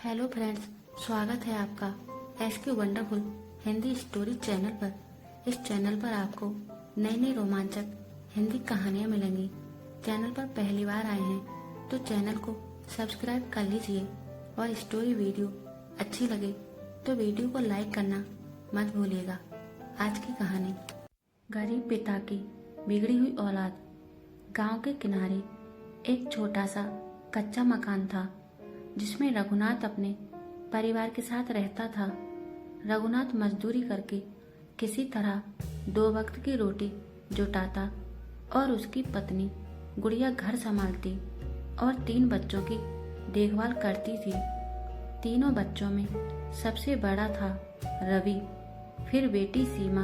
Hello friends, स्वागत है आपका SK wonderful Hindi story channel पर। इस चैनल पर आपको नई नई रोमांचक हिंदी कहानियाँ मिलेंगी। चैनल पर पहली बार आए हैं तो चैनल को सब्सक्राइब कर लीजिए और स्टोरी वीडियो अच्छी लगे तो वीडियो को लाइक करना मत भूलिएगा। आज की कहानी, गरीब पिता की बिगड़ी हुई औलाद। गांव के किनारे एक छोटा सा कच्चा मकान था जिसमें रघुनाथ अपने परिवार के साथ रहता था। रघुनाथ मजदूरी करके किसी तरह 2 वक्त की रोटी जुटाता और उसकी पत्नी गुड़िया घर संभालती और 3 बच्चों की देखभाल करती थी। तीनों बच्चों में सबसे बड़ा था रवि, फिर बेटी सीमा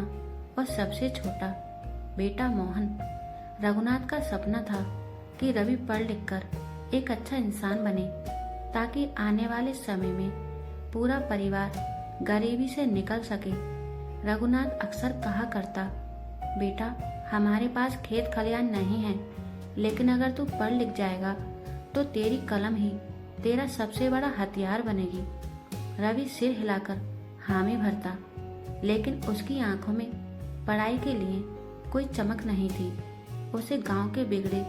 और सबसे छोटा बेटा मोहन। रघुनाथ का सपना था कि रवि पढ़ लिख कर एक अच्छा इंसान बने ताकि आने वाले समय में पूरा परिवार गरीबी से निकल सके। रघुनाथ अक्सर कहा करता, बेटा हमारे पास खेत खलियान नहीं है, लेकिन अगर तू पढ़ लिख जाएगा तो तेरी कलम ही तेरा सबसे बड़ा हथियार बनेगी। रवि सिर हिलाकर हामी भरता, लेकिन उसकी आंखों में पढ़ाई के लिए कोई चमक नहीं थी। उसे गांव के बिगड़े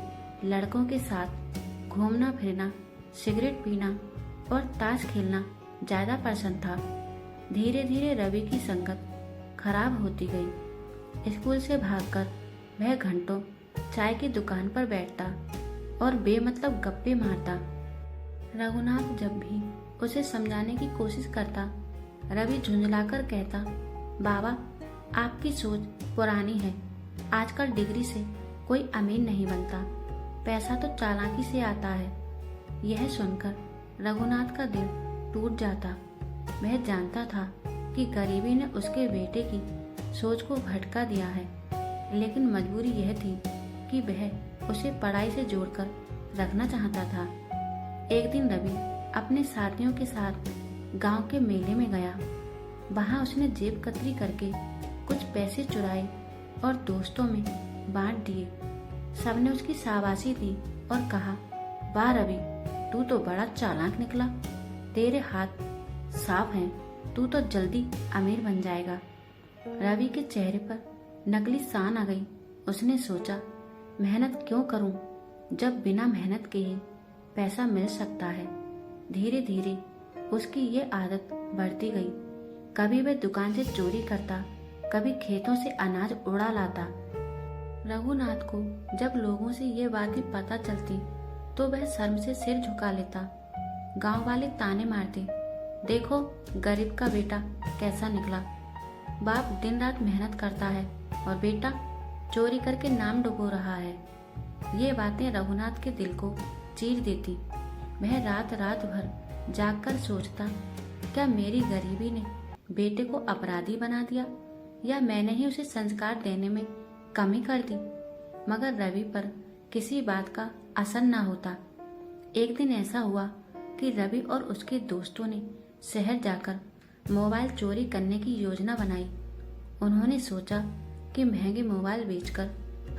लड़कों के साथ घूमना फिरना, सिगरेट पीना और ताश खेलना ज्यादा पसंद था। धीरे धीरे रवि की संगत खराब होती गई। स्कूल से भागकर वह घंटों चाय की दुकान पर बैठता और बेमतलब गप्पे मारता। रघुनाथ जब भी उसे समझाने की कोशिश करता, रवि झुंझलाकर कहता, बाबा आपकी सोच पुरानी है। आजकल डिग्री से कोई अमीर नहीं बनता, पैसा तो चालाकी से आता है। यह सुनकर रघुनाथ का दिल टूट जाता। वह जानता था कि गरीबी ने उसके बेटे की सोच को भटका दिया है, लेकिन मजबूरी यह थी कि वह उसे पढ़ाई से जोड़कर रखना चाहता था। एक दिन रवि अपने साथियों के साथ गांव के मेले में गया। वहां उसने जेब कतरी करके कुछ पैसे चुराए और दोस्तों में बांट दिए। सबने उसकी शाबाशी दी और कहा, वाह रवि, तू तो बड़ा चालाक निकला, तेरे हाथ साफ हैं, तू तो जल्दी अमीर बन जाएगा। रवि के चेहरे पर नकली शान आ गई। उसने सोचा, मेहनत क्यों करूं जब बिना मेहनत के ही पैसा मिल सकता है। धीरे धीरे उसकी ये आदत बढ़ती गई। कभी वह दुकान से चोरी करता, कभी खेतों से अनाज उड़ा लाता। रघुनाथ को जब लोगों से ये बातें पता चलती तो वह शर्म से सिर झुका लेता। गांव वाले ताने मारते, देखो गरीब का बेटा कैसा निकला। बाप दिन रात मेहनत करता है और बेटा चोरी करके नाम डुबो रहा है। ये बातें रघुनाथ के दिल को चीर देती। वह रात रात भर जागकर सोचता, क्या मेरी गरीबी ने बेटे को अपराधी बना दिया या मैंने ही उसे संस्कार देने में कमी कर दी। मगर रवि पर किसी बात का असर न होता। एक दिन ऐसा हुआ कि रवि और उसके दोस्तों ने शहर जाकर मोबाइल चोरी करने की योजना बनाई। उन्होंने सोचा कि महंगे मोबाइल बेचकर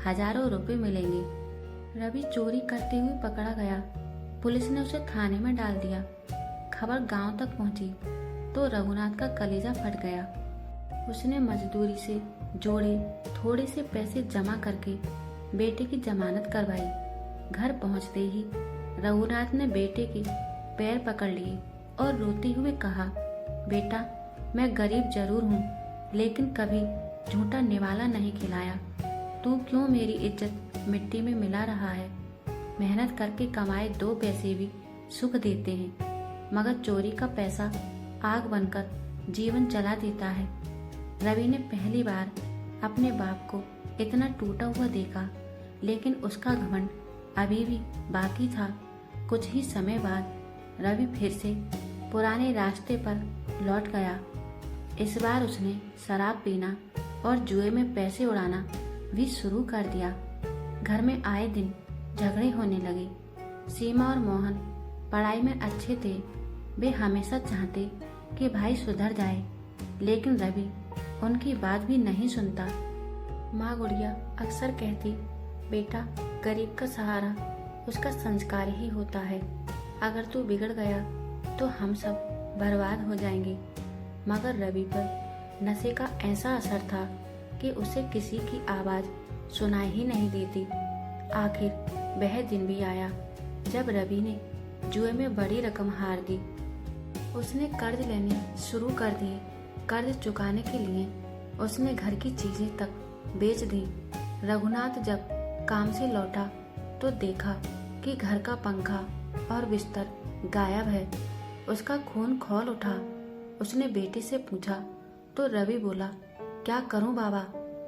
हजारों रुपए मिलेंगे। रवि चोरी करते हुए पकड़ा गया। पुलिस ने उसे थाने में डाल दिया। खबर गांव तक पहुंची तो रघुनाथ का कलेजा फट गया। उसने मजदूरी से जोड़े थोड़े से पैसे जमा करके बेटे की जमानत करवाई। घर पहुंचते ही रघुनाथ ने बेटे के पैर पकड़ लिए और रोते हुए कहा, बेटा मैं गरीब जरूर हूँ, लेकिन कभी झूठा निवाला नहीं खिलाया। तू क्यों मेरी इज्जत मिट्टी में मिला रहा है। मेहनत करके कमाए 2 पैसे भी सुख देते हैं, मगर चोरी का पैसा आग बनकर जीवन जला देता है। रवि ने पहली बार अपने बाप को इतना टूटा हुआ देखा, लेकिन उसका घमंड अभी भी बाकी था। कुछ ही समय बाद रवि फिर से पुराने रास्ते पर लौट गया। इस बार उसने शराब पीना और जुए में पैसे उड़ाना भी शुरू कर दिया। घर में आए दिन झगड़े होने लगे। सीमा और मोहन पढ़ाई में अच्छे थे। वे हमेशा चाहते कि भाई सुधर जाए, लेकिन रवि उनकी बात भी नहीं सुनता। माँ गुड़िया अक्सर कहती, बेटा गरीब का सहारा उसका संस्कार ही होता है। अगर तू बिगड़ गया तो हम सब बर्बाद हो जाएंगे। मगर रवि पर नशे का ऐसा असर था कि उसे किसी की आवाज़ सुनाई ही नहीं देती। आखिर वह दिन भी आया जब रवि ने जुए में बड़ी रकम हार दी। उसने कर्ज लेने शुरू कर दिए। कर्ज चुकाने के लिए उसने घर की चीजें तक बेच दी। रघुनाथ जब काम से लौटा तो देखा कि घर का पंखा और बिस्तर गायब है। उसका खून खौल उठा। उसने बेटे से पूछा तो रवि बोला, क्या करूं बाबा,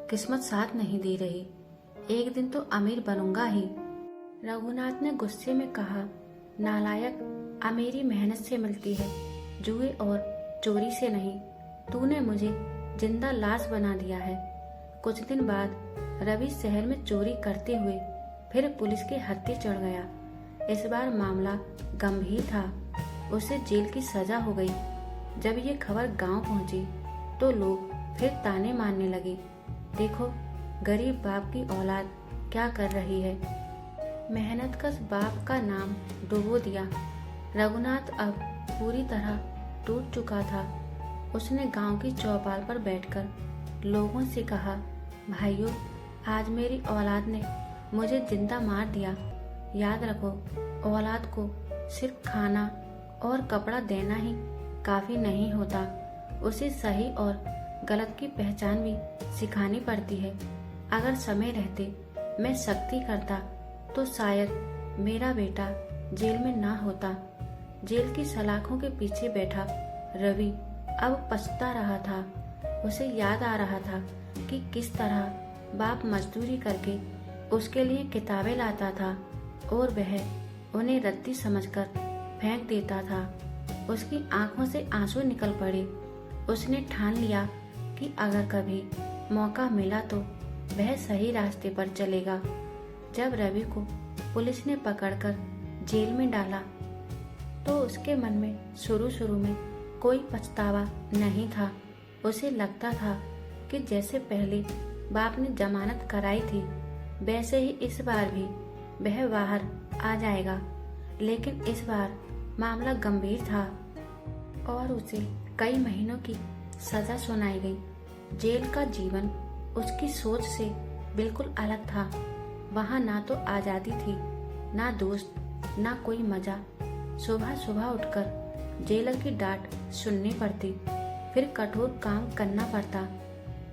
किस्मत साथ नहीं दे रही। एक दिन तो अमीर बनूंगा ही। रघुनाथ ने गुस्से में कहा, नालायक, अमीरी मेहनत से मिलती है, जुए और चोरी से नहीं। तूने मुझे जिंदा लाश बना दिया है। कुछ दिन बाद रवि शहर में चोरी करते हुए फिर पुलिस के हत्थे चढ़ गया। इस बार मामला गंभीर था। उसे जेल की सजा हो गई। जब ये खबर गांव पहुंची तो लोग फिर ताने मारने लगे, देखो गरीब बाप की औलाद क्या कर रही है। मेहनतकश बाप का नाम डुबो दिया। रघुनाथ अब पूरी तरह टूट चुका था। उसने गांव की चौपाल पर बैठकर लोगों से कहा, भाइयों, आज मेरी औलाद ने मुझे जिंदा मार दिया। याद रखो, औलाद को सिर्फ खाना और कपड़ा देना ही काफी नहीं होता, उसे सही और गलत की पहचान भी सिखानी पड़ती है। अगर समय रहते मैं सख्ती करता तो शायद मेरा बेटा जेल में ना होता। जेल की सलाखों के पीछे बैठा रवि अब पछता रहा था। उसे याद आ रहा था कि किस तरह बाप मजदूरी करके उसके लिए किताबें लाता था और वह उन्हें रद्दी समझकर फेंक देता था। उसकी आंखों से आंसू निकल पड़े। उसने ठान लिया कि अगर कभी मौका मिला तो वह सही रास्ते पर चलेगा। जब रवि को पुलिस ने पकड़कर जेल में डाला तो उसके मन में शुरू में कोई पछतावा नहीं था। उसे लगता था कि जैसे पहले बाप ने जमानत कराई थी वैसे ही इस बार भी वह बाहर आ जाएगा। लेकिन इस बार मामला गंभीर था और उसे कई महीनों की सजा सुनाई गई। जेल का जीवन उसकी सोच से बिल्कुल अलग था। वहाँ ना तो आजादी थी, ना दोस्त, ना कोई मजा। सुबह सुबह उठकर जेलर की डांट सुननी पड़ती, फिर कठोर काम करना पड़ता।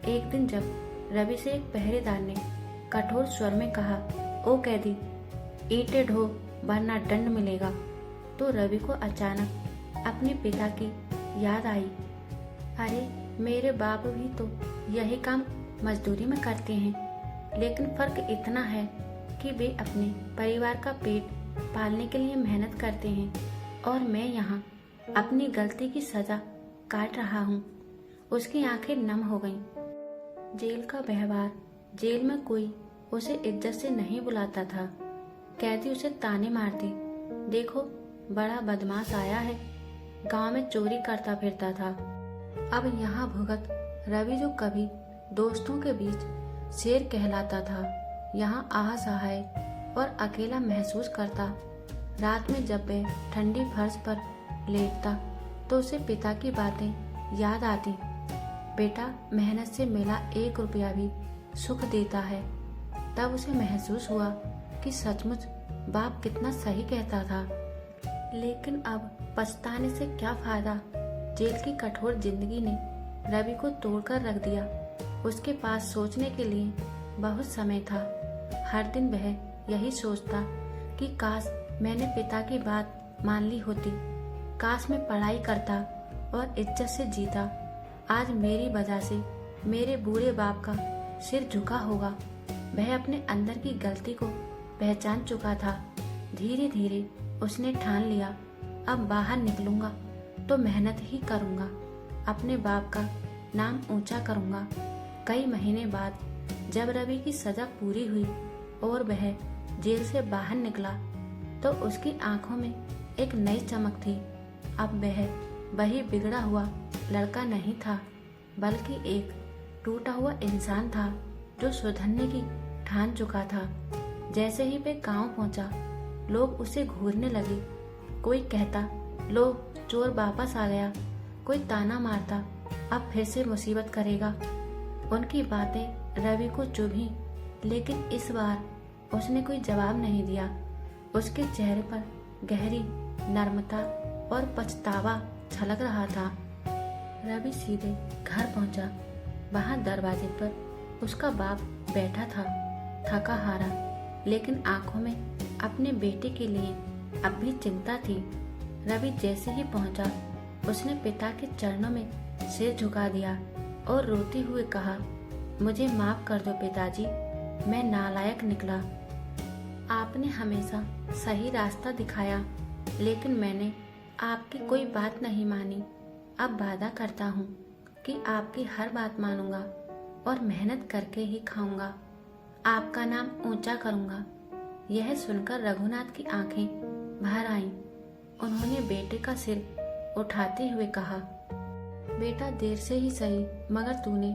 एक दिन जब रवि से एक पहरेदार ने कठोर स्वर में कहा, ओ कैदी, ईंटें ढो वरना दंड मिलेगा, तो रवि को अचानक अपने पिता की याद आई। अरे, मेरे बाप भी तो यही काम मजदूरी में करते हैं, लेकिन फर्क इतना है कि वे अपने परिवार का पेट पालने के लिए मेहनत करते हैं और मैं यहाँ अपनी गलती की सजा काट रहा हूँ। उसकी आंखें नम हो गईं। जेल का व्यवहार, जेल में कोई उसे इज्जत से नहीं बुलाता था। कैदी उसे ताने मारते, देखो बड़ा बदमाश आया है, गांव में चोरी करता फिरता था। अब यहाँ भुगत रवि जो कभी दोस्तों के बीच शेर कहलाता था, यहाँ असहाय और अकेला महसूस करता। रात में जब वह ठंडी फर्श पर लेटता तो उसे पिता की बातें याद आती। बेटा, मेहनत से मिला 1 रुपया भी सुख देता है। तब उसे महसूस हुआ कि सचमुच बाप कितना सही कहता था। लेकिन अब पछताने से क्या फायदा। जेल की कठोर जिंदगी ने रवि को तोड़कर रख दिया। उसके पास सोचने के लिए बहुत समय था। हर दिन वह यही सोचता कि काश मैंने पिता की बात मान ली होती, काश मैं पढ़ाई करता और इज्जत से जीता। आज मेरी वजह से मेरे बूढ़े बाप का सिर झुका होगा। वह अपने अंदर की गलती को पहचान चुका था। धीरे धीरे उसने ठान लिया, अब बाहर निकलूंगा तो मेहनत ही करूंगा, अपने बाप का नाम ऊंचा करूंगा। कई महीने बाद जब रवि की सजा पूरी हुई और वह जेल से बाहर निकला तो उसकी आंखों में एक नई चमक थी। अब वह वही बिगड़ा हुआ लड़का नहीं था, बल्कि एक टूटा हुआ इंसान था जो सुधरने की ठान चुका था। जैसे ही वह गांव पहुंचा, लोग उसे घूरने लगे। कोई कहता, लो चोर वापस आ गया, कोई ताना मारता अब फिर से मुसीबत करेगा। उनकी बातें रवि को चुभी, लेकिन इस बार उसने कोई जवाब नहीं दिया। उसके चेहरे पर गहरी नर्मता और पछतावा छलक रहा था। रवि सीधे घर पहुंचा। बाहर दरवाजे पर उसका बाप बैठा था, थका हारा, लेकिन आंखों में अपने बेटे के लिए अब भी चिंता थी। रवि जैसे ही पहुंचा, उसने पिता के चरणों में सिर झुका दिया और रोते हुए कहा, मुझे माफ कर दो पिताजी, मैं नालायक निकला। आपने हमेशा सही रास्ता दिखाया, लेकिन मैंने आपकी कोई बात नहीं मानी। अब वादा करता हूँ कि आपकी हर बात मानूंगा और मेहनत करके ही खाऊंगा। आपका नाम ऊंचा करूंगा। यह सुनकर रघुनाथ की आंखें भर आईं। उन्होंने बेटे का सिर उठाते हुए कहा, बेटा देर से ही सही, मगर तूने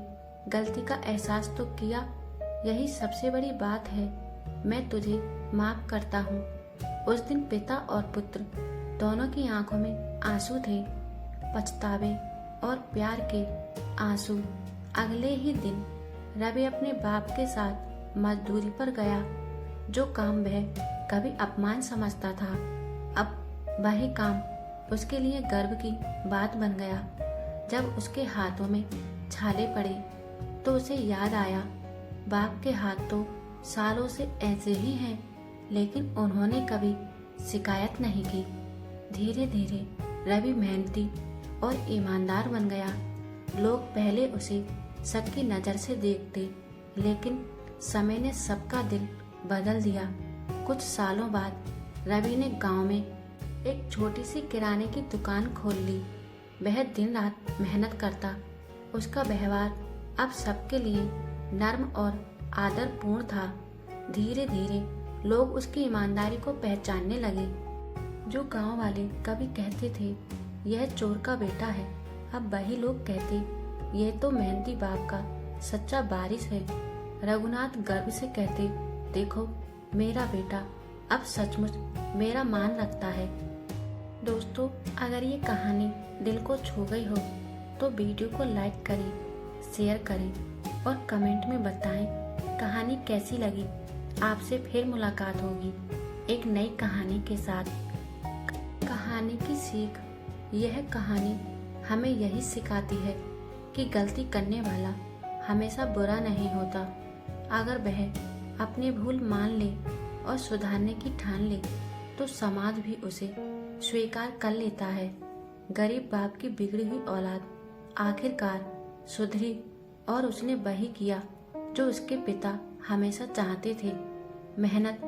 गलती का एहसास तो किया, यही सबसे बड़ी बात है। मैं तुझे माफ करता हूँ। उस दिन पिता और पुत्र दोनों की आंखों में आंसू थे, पछतावे और प्यार के आंसू। अगले ही दिन रवि अपने बाप के साथ मजदूरी पर गया। जो काम वह कभी अपमान समझता था, अब वही काम उसके लिए गर्व की बात बन गया। जब उसके हाथों में छाले पड़े तो उसे याद आया, बाप के हाथ तो सालों से ऐसे ही हैं, लेकिन उन्होंने कभी शिकायत नहीं की। धीरे धीरे रवि मेहनती और ईमानदार बन गया। लोग पहले उसे शक की नजर से देखते, लेकिन समय ने सबका दिल बदल दिया। कुछ सालों बाद रवि ने गांव में एक छोटी सी किराने की दुकान खोल ली। वह दिन रात मेहनत करता। उसका व्यवहार अब सबके लिए नर्म और आदरपूर्ण था। धीरे धीरे लोग उसकी ईमानदारी को पहचानने लगे। जो गांव वाले कभी कहते थे यह चोर का बेटा है, अब वही लोग कहते यह तो मेहनती बाप का सच्चा वारिस है। रघुनाथ गर्व से कहते, देखो मेरा बेटा अब सचमुच मेरा मान रखता है। दोस्तों, अगर ये कहानी दिल को छू गई हो तो वीडियो को लाइक करें, शेयर करें और कमेंट में बताएं कहानी कैसी लगी। आपसे फिर मुलाकात होगी एक नई कहानी के साथ। कहानी की सीख। यह कहानी हमें यही सिखाती है कि गलती करने वाला हमेशा बुरा नहीं होता। अगर वह अपनी भूल मान ले और सुधारने की ठान ले तो समाज भी उसे स्वीकार कर लेता है। गरीब बाप की बिगड़ी हुई औलाद आखिरकार सुधरी और उसने वही किया जो उसके पिता हमेशा चाहते थे, मेहनत,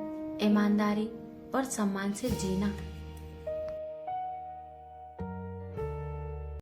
ईमानदारी और सम्मान से जीना।